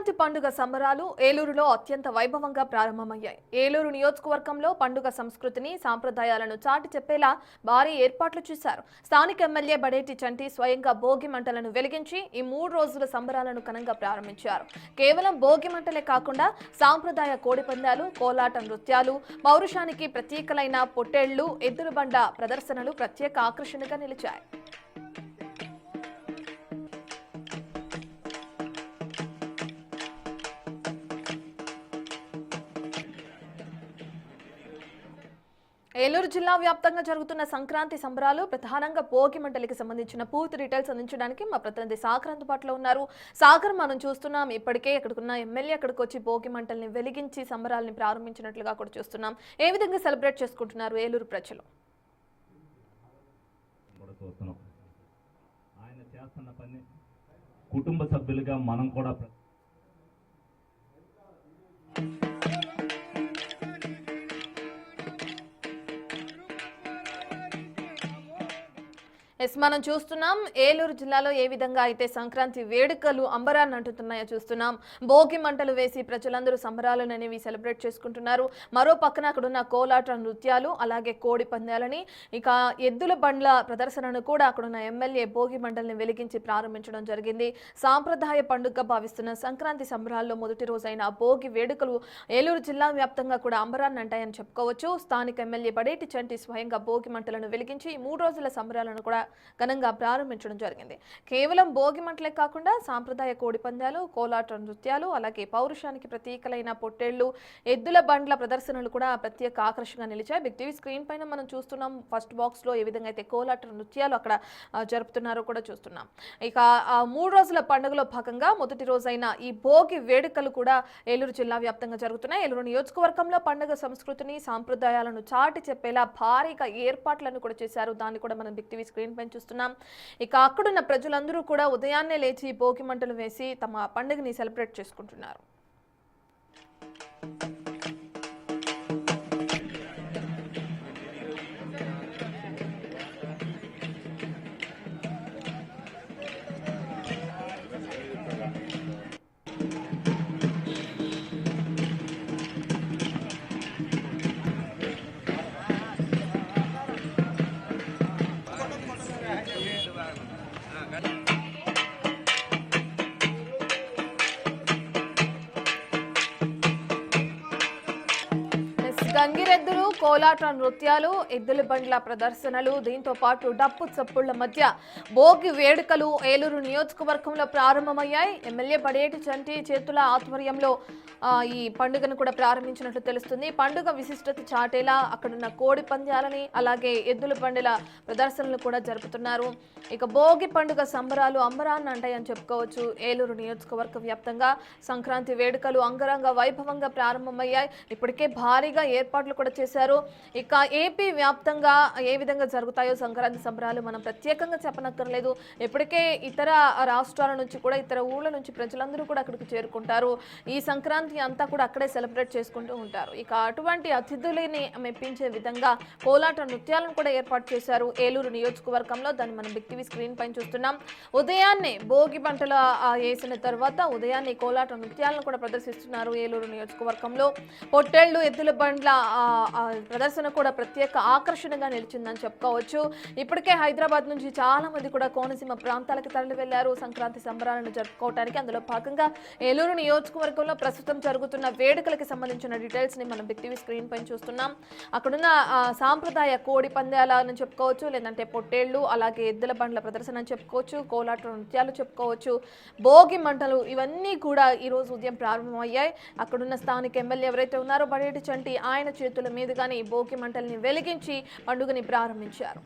సంక్రాంతి పండుగ సంబరాలు ఏలూరులో అత్యంత వైభవంగా ప్రారంభమయ్యాయి. ఏలూరు నియోజకవర్గంలో పండుగ సంస్కృతిని, సాంప్రదాయాలను చాటి చెప్పేలా భారీ ఏర్పాట్లు చేశారు. స్థానిక ఎమ్మెల్యే బడేటి చంటి స్వయంగా భోగి మంటలను వెలిగించి ఈ 3 రోజుల సంబరాలను ఘనంగా ప్రారంభించారు. కేవలం భోగి మంటలే కాకుండా సాంప్రదాయ కోడిపందాలు, కోలాట నృత్యాలు, పౌరుషానికి ప్రతీకలైన పొట్టేళ్లు, ఎద్దుల బండ ప్రదర్శనలు ప్రత్యేక ఆకర్షణగా నిలిచాయి. ఏలూరు జిల్లా వ్యాప్తంగా జరుగుతున్న సంక్రాంతి సంబరాలు ప్రధానంగా భోగి మంటలకి సంబంధించిన పూర్తి డీటెయిల్స్ అందించడానికి మా ప్రతినిధి సాగర్ అందుబాటులో ఉన్నారు. సాగర్, మనం చూస్తున్నాం ఇప్పటికే ఇక్కడికున్న ఎమ్మెల్యే అక్కడికి వచ్చి భోగి మంటల్ని వెలిగించి సంబరాలని ప్రారంభించినట్లుగా కూడా చూస్తున్నాం. ఏ విధంగా సెలబ్రేట్ చేసుకుంటున్నారు ఏలూరు ప్రజలు? ఆయన చేస్తున్న పని కుటుంబ సభ్యులుగా మనం కూడా మనం చూస్తున్నాం ఏలూరు జిల్లాలో ఏ విధంగా అయితే సంక్రాంతి వేడుకలు అంబరాన్ని అంటున్నాయో చూస్తున్నాం. భోగి మంటలు వేసి ప్రజలందరూ సంబరాలను అనేవి సెలబ్రేట్ చేసుకుంటున్నారు. మరో పక్కన అక్కడున్న కోలాట నృత్యాలు, అలాగే కోడి పందాలని, ఇక ఎద్దుల బండ్ల ప్రదర్శనను కూడా అక్కడున్న ఎమ్మెల్యే భోగి మంటల్ని వెలిగించి ప్రారంభించడం జరిగింది. సాంప్రదాయ పండుగగా భావిస్తున్న సంక్రాంతి సంబరాల్లో మొదటి రోజైన భోగి వేడుకలు ఏలూరు జిల్లా వ్యాప్తంగా కూడా అంబరాన్ని అంటాయని చెప్పుకోవచ్చు. స్థానిక ఎమ్మెల్యే బడేటి చంటి స్వయంగా భోగి మంటలను వెలిగించి 3 రోజుల సంబరాలను కూడా ఘనంగా ప్రారంభించడం జరిగింది. కేవలం భోగి మంటలే కాకుండా సాంప్రదాయ కోడి పందాలు, కోలాట నృత్యాలు, అలాగే పౌరుషానికి ప్రతీకలైన పొట్టేళ్లు, ఎద్దుల బండ్ల ప్రదర్శనలు కూడా ప్రత్యేక ఆకర్షణగా నిలిచాయి. బిగ్ టీవీ స్క్రీన్ పైన మనం చూస్తున్నాం. ఫస్ట్ బాక్స్ లో ఏ విధంగా అయితే కోలాట నృత్యాలు అక్కడ జరుపుతున్నారో కూడా చూస్తున్నాం. ఇక 3 రోజుల పండుగలో భాగంగా మొదటి రోజైన ఈ భోగి వేడుకలు కూడా ఏలూరు జిల్లా వ్యాప్తంగా జరుగుతున్నాయి. ఏలూరు నియోజకవర్గంలో పండుగ సంస్కృతిని, సాంప్రదాయాలను చాటి చెప్పేలా భారీగా ఏర్పాట్లను కూడా చేశారు. దాన్ని కూడా మనం బిగ్ టీవీ స్క్రీన్ చూస్తున్నాం. ఇక అక్కడున్న ప్రజలందరూ కూడా ఉదయాన్నే లేచి భోగి మంటలు వేసి తమ పండుగని సెలబ్రేట్ చేసుకుంటున్నారు. గంగిరెద్దులు, కోలాట నృత్యాలు, ఎద్దుల బండ్ల ప్రదర్శనలు, దీంతో పాటు డప్పు చప్పుళ్ల మధ్య భోగి వేడుకలు ఏలూరు నియోజకవర్గంలో ప్రారంభమయ్యాయి. ఎమ్మెల్యే బడేటి చంటి చేతుల ఆధ్వర్యంలో ఈ పండుగను కూడా ప్రారంభించినట్లు తెలుస్తుంది. పండుగ విశిష్టత చాటేలా అక్కడున్న కోడి పంద్యాలని, అలాగే ఎద్దుల బండ్ల ప్రదర్శనలు కూడా జరుపుతున్నారు. ఇక భోగి పండుగ సంబరాలు అంబరాన్ని అంటాయని చెప్పుకోవచ్చు. ఏలూరు నియోజకవర్గ వ్యాప్తంగా సంక్రాంతి వేడుకలు అంగరంగ వైభవంగా ప్రారంభమయ్యాయి. ఇప్పటికే భారీగా ఏర్పాట్లు కూడా చేశారు. ఇక ఏపీ వ్యాప్తంగా ఏ విధంగా జరుగుతాయో సంక్రాంతి సంబరాలు మనం ప్రత్యేకంగా చెప్పనక్కర్లేదు. ఇప్పటికే ఇతర రాష్ట్రాల నుంచి కూడా, ఇతర ఊళ్ళ నుంచి ప్రజలందరూ కూడా అక్కడికి చేరుకుంటారు. ఈ సంక్రాంతి అంతా కూడా అక్కడే సెలబ్రేట్ చేసుకుంటూ ఉంటారు. ఇక అటువంటి అతిథులని మెప్పించే విధంగా కోలాట నృత్యాలను కూడా ఏర్పాటు చేశారు ఏలూరు నియోజకవర్గంలో. దాన్ని మనం బిగ్ టీవీ స్క్రీన్ పైన చూస్తున్నాం. ఉదయాన్నే భోగి పంటలు వేసిన తర్వాత ఉదయాన్నే కోలాట నృత్యాలను కూడా ప్రదర్శిస్తున్నారు ఏలూరు నియోజకవర్గంలో. పొట్టేళ్లు, ఎద్దుల బండ్ల ప్రదర్శన కూడా ప్రత్యేక ఆకర్షణగా నిలిచిందని చెప్పుకోవచ్చు. ఇప్పటికే హైదరాబాద్ నుంచి చాలా మంది కూడా కోనసీమ ప్రాంతాలకు తరలి వెళ్లారు సంక్రాంతి సంబరాలను జరుపుకోవడానికి. అందులో భాగంగా ఏలూరు నియోజకవర్గంలో ప్రస్తుతం జరుగుతున్న వేడుకలకు సంబంధించిన డీటెయిల్స్ ని మనం బిగ్ టీవీ స్క్రీన్ పైన చూస్తున్నాం. అక్కడున్న సాంప్రదాయ కోడి పందాలను చెప్పుకోవచ్చు, లేదంటే పొట్టేళ్లు, అలాగే ఎద్దుల బండ్ల ప్రదర్శన చెప్పుకోవచ్చు, కోలాట నృత్యాలు చెప్పుకోవచ్చు, భోగి మంటలు, ఇవన్నీ కూడా ఈ రోజు ఉదయం ప్రారంభమయ్యాయి. అక్కడున్న స్థానిక ఎమ్మెల్యే ఎవరైతే ఉన్నారో బడేటి చంటి, ఆయన చేతుల మీదుగానే భోగి మంటల్ని వెలిగించి పండుగని ప్రారంభించారు.